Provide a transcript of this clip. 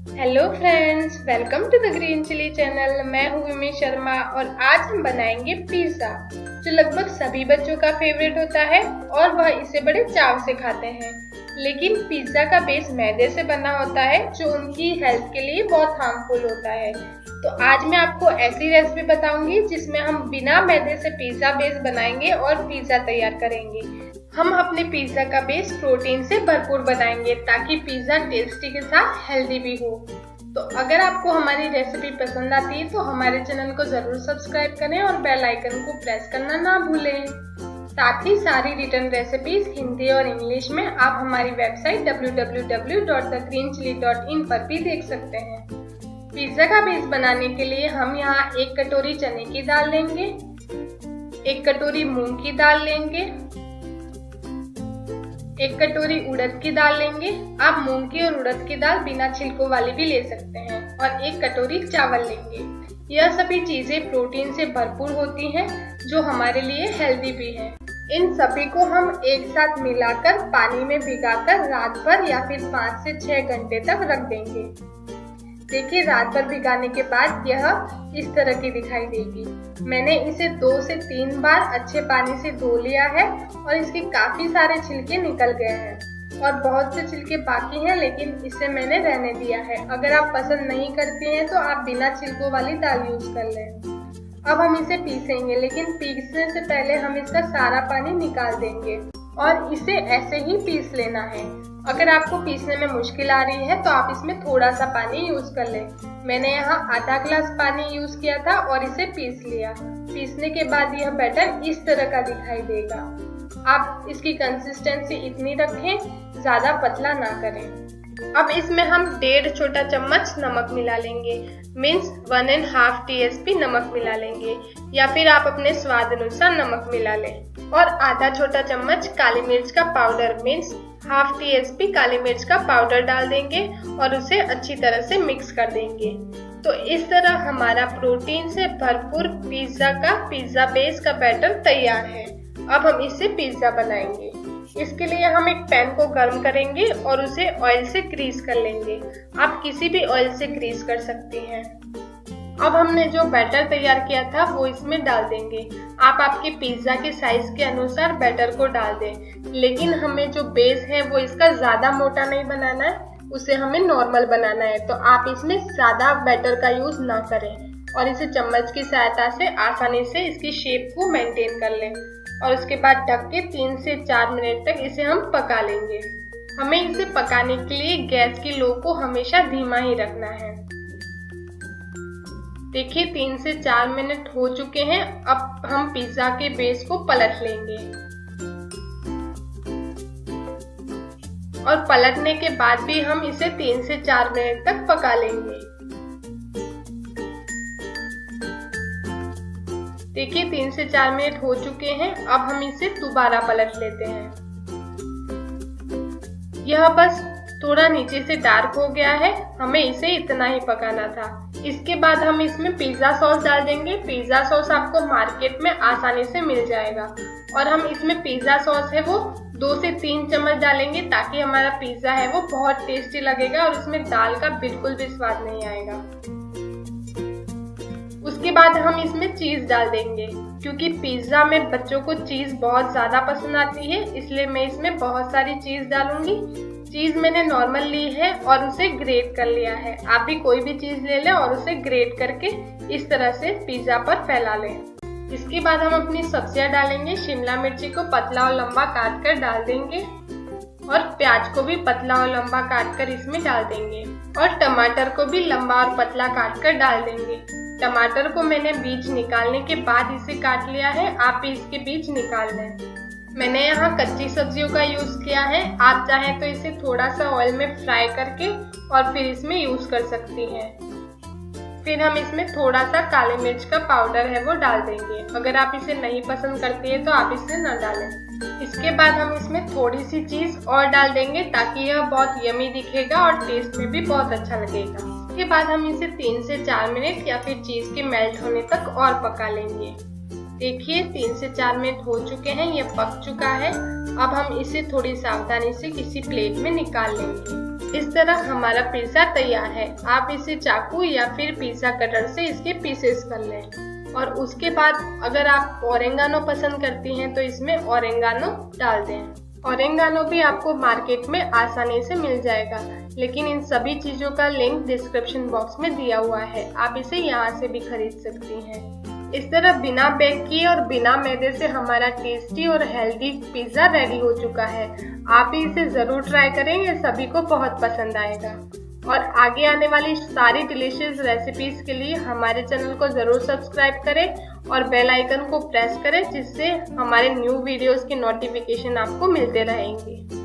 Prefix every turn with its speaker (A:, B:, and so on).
A: Hello friends, welcome to the Green Chili channel. मैं हूँ विमी शर्मा और आज हम बनाएंगे पिज्ज़ा, जो लगभग सभी बच्चों का फेवरेट होता है और वह इसे बड़े चाव से खाते हैं। लेकिन पिज्ज़ा का बेस मैदे से बना होता है, जो उनकी हेल्थ के लिए बहुत हार्मफुल होता है। तो आज मैं आपको ऐसी रेसिपी बताऊंगी जिसमें हम बिना मैदे से पिज्ज़ा बेस बनाएंगे और पिज्ज़ा तैयार करेंगे। हम अपने पिज्ज़ा का बेस प्रोटीन से भरपूर बनाएंगे ताकि पिज्ज़ा टेस्टी के साथ हेल्दी भी हो। तो अगर आपको हमारी रेसिपी पसंद आती है तो हमारे चैनल को जरूर सब्सक्राइब करें और बेल आइकन को प्रेस करना ना भूलें। साथ ही सारी रिटर्न रेसिपीज हिंदी और इंग्लिश में आप हमारी वेबसाइट www.thegreenchili.in पर भी देख सकते हैं। पिज्ज़ा का बेस बनाने के लिए हम यहाँ 1 कटोरी चने की दाल लेंगे, 1 कटोरी मूंग की दाल लेंगे, 1 कटोरी उड़द की दाल लेंगे। आप मूंग की और उड़द की दाल बिना छिलकों वाली भी ले सकते हैं और 1 कटोरी चावल लेंगे। यह सभी चीजें प्रोटीन से भरपूर होती हैं, जो हमारे लिए हेल्दी भी है। इन सभी को हम एक साथ मिलाकर पानी में भिगाकर रात भर या फिर 5 से 6 घंटे तक रख देंगे। देखिए, रात भर भिगाने के बाद यह इस तरह की दिखाई देगी। मैंने इसे 2 से 3 बार अच्छे पानी से धो लिया है और इसके काफी सारे छिलके निकल गए हैं और बहुत से छिलके बाकी हैं, लेकिन इसे मैंने रहने दिया है। अगर आप पसंद नहीं करते हैं तो आप बिना छिलकों वाली दाल यूज कर लें। अब हम इसे पीसेंगे, लेकिन पीसने से पहले हम इसका सारा पानी निकाल देंगे और इसे ऐसे ही पीस लेना है। अगर आपको पीसने में मुश्किल आ रही है तो आप इसमें थोड़ा सा पानी यूज कर लें। मैंने यहाँ आधा ग्लास पानी यूज किया था और इसे पीस लिया। पीसने के बाद यह बैटर इस तरह का दिखाई देगा। आप इसकी कंसिस्टेंसी इतनी रखें, ज्यादा पतला ना करें। अब इसमें हम 1.5 छोटा चम्मच नमक मिला लेंगे, मीन्स 1.5 TSP नमक मिला लेंगे, या फिर आप अपने स्वाद अनुसार नमक मिला लें। और आधा छोटा चम्मच काली मिर्च का पाउडर, मीन्स 1/2 TSP काली मिर्च का पाउडर डाल देंगे और उसे अच्छी तरह से मिक्स कर देंगे। तो इस तरह हमारा प्रोटीन से भरपूर पिज्जा बेस का बैटर तैयार है। अब हम इससे पिज्जा बनाएंगे। इसके लिए हम एक पैन को गर्म करेंगे और उसे ऑयल से ग्रीस कर लेंगे। आप किसी भी ऑयल से ग्रीस कर सकती हैं। अब हमने जो बैटर तैयार किया था वो इसमें डाल देंगे। आप आपके पिज्जा के साइज के अनुसार बैटर को डाल दें, लेकिन हमें जो बेस है वो इसका ज्यादा मोटा नहीं बनाना है, उसे हमें नॉर्मल बनाना है। तो आप इसमें ज्यादा बैटर का यूज ना करें और इसे चम्मच की सहायता से आसानी से इसकी शेप को मेंटेन कर लें और उसके बाद ढक के 3 से 4 मिनट तक इसे हम पका लेंगे। हमें इसे पकाने के लिए गैस की लो को हमेशा धीमा ही रखना है। देखिए, 3 से 4 मिनट हो चुके हैं। अब हम पिज्जा के बेस को पलट लेंगे और पलटने के बाद भी हम इसे 3 से 4 मिनट तक पका लेंगे। देखिए, 3 से 4 मिनट हो चुके हैं। अब हम इसे दोबारा पलट लेते हैं। यह बस थोड़ा नीचे से डार्क हो गया है, हमें इसे इतना ही पकाना था। इसके बाद हम इसमें पिज्जा सॉस डाल देंगे। पिज्जा सॉस आपको मार्केट में आसानी से मिल जाएगा और हम इसमें पिज्जा सॉस है वो 2 से 3 चम्मच डालेंगे, ताकि हमारा पिज्जा है वो बहुत टेस्टी लगेगा और इसमें दाल का बिल्कुल भी स्वाद नहीं आएगा। उसके बाद हम इसमें चीज डाल देंगे। क्योंकि पिज्जा में बच्चों को चीज बहुत ज्यादा पसंद आती है, इसलिए मैं इसमें बहुत सारी चीज डालूंगी। चीज मैंने नॉर्मल ली है और उसे ग्रेट कर लिया है। आप भी कोई भी चीज ले लें और उसे ग्रेट करके इस तरह से पिज्जा पर फैला लें। इसके बाद हम अपनी सब्जियां डालेंगे। शिमला मिर्ची को पतला और लंबा काट कर डाल देंगे और प्याज को भी पतला और लंबा काट कर इसमें डाल देंगे और टमाटर को भी लंबा और पतला काट कर डाल देंगे। टमाटर को मैंने बीज निकालने के बाद इसे काट लिया है, आप भी इसके बीज निकाल लें। मैंने यहाँ कच्ची सब्जियों का यूज किया है, आप चाहें तो इसे थोड़ा सा ऑयल में फ्राई करके और फिर इसमें यूज कर सकती हैं। फिर हम इसमें थोड़ा सा काली मिर्च का पाउडर है वो डाल देंगे। अगर आप इसे नहीं पसंद करती है तो आप इसे न डालें। इसके बाद हम इसमें थोड़ी सी चीज और डाल देंगे ताकि यह बहुत यमी दिखेगा और टेस्ट में भी बहुत अच्छा लगेगा। इसके बाद हम इसे 3 से 4 मिनट या फिर चीज के मेल्ट होने तक और पका लेंगे। देखिए, 3 से 4 मिनट हो चुके हैं, यह पक चुका है। अब हम इसे थोड़ी सावधानी से किसी प्लेट में निकाल लेंगे। इस तरह हमारा पिज्जा तैयार है। आप इसे चाकू या फिर पिज्जा कटर से इसके पीसेस कर लें और उसके बाद अगर आप ओरेगानो पसंद करती हैं तो इसमें ओरेगानो डाल दें। ओरेगानो भी आपको मार्केट में आसानी से मिल जाएगा, लेकिन इन सभी चीजों का लिंक डिस्क्रिप्शन बॉक्स में दिया हुआ है, आप इसे यहाँ से भी खरीद सकती हैं। इस तरह बिना बेक किए और बिना मैदे से हमारा टेस्टी और हेल्दी पिज्जा रेडी हो चुका है। आप भी इसे जरूर ट्राई करें, ये सभी को बहुत पसंद आएगा। और आगे आने वाली सारी डिलीशियस रेसिपीज के लिए हमारे चैनल को जरूर सब्सक्राइब करें और बेल आइकन को प्रेस करें, जिससे हमारे न्यू वीडियोस की नोटिफिकेशन आपको मिलते रहेंगे।